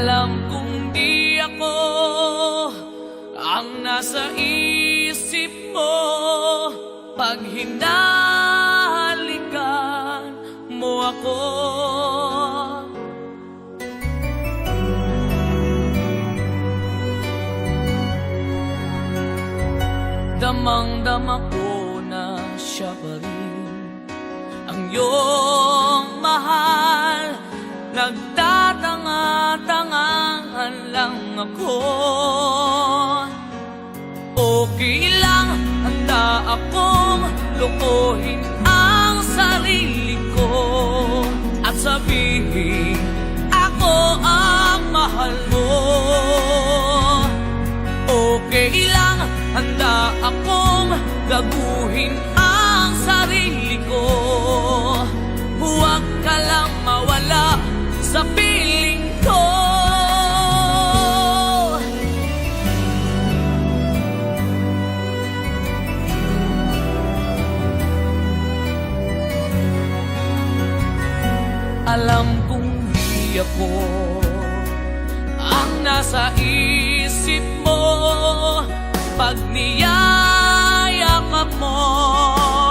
Alam kong di ako ang nasa isip mo pag hinalikan mo ako. Damang-dama ko na siya pa rin ang iyong mahal. Nagtatanga-tangahan lang ako. Okay lang, handa akong lokohin ang sarili ko at sabihin ako ang mahal mo. Okay lang, handa akong gaguhin ang sarili ko. Huwag ka lang mawala sa piling ko. Alam kong di ako ang nasa isip mo pag niyayakap mo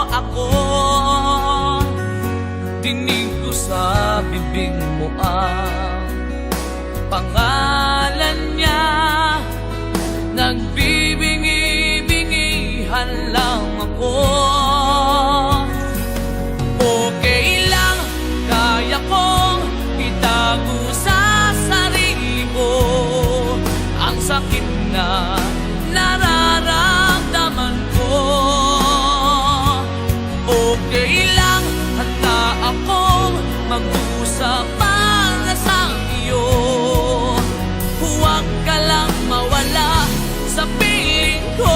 ako. Dinig ko sa bibig mo ang pangalan niya. Nagbibingi-bingihan lang ako. Okay lang, kaya kong itago sa sarili ko ang sakit na nararamdaman ko. Okay lang, handa akong mag-usap para sa iyo. Huwag ka lang mawala sa piling ko.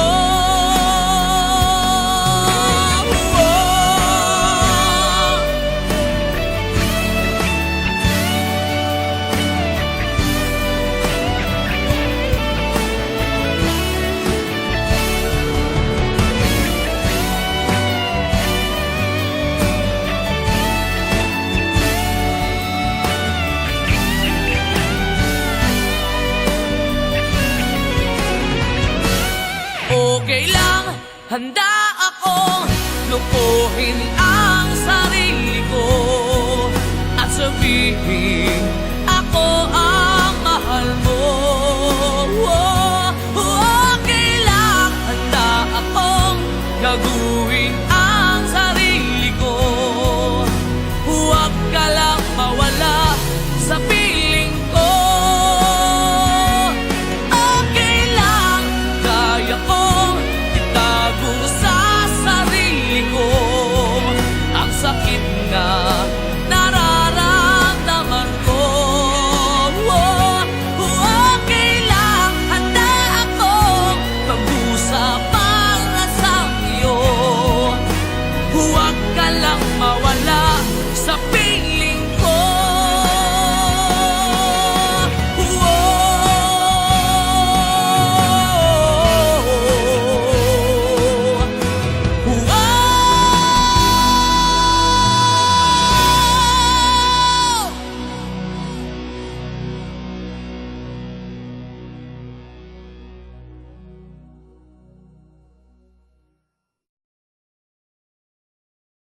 Okay lang, handa akong lukuhin ang sarili ko at sabihin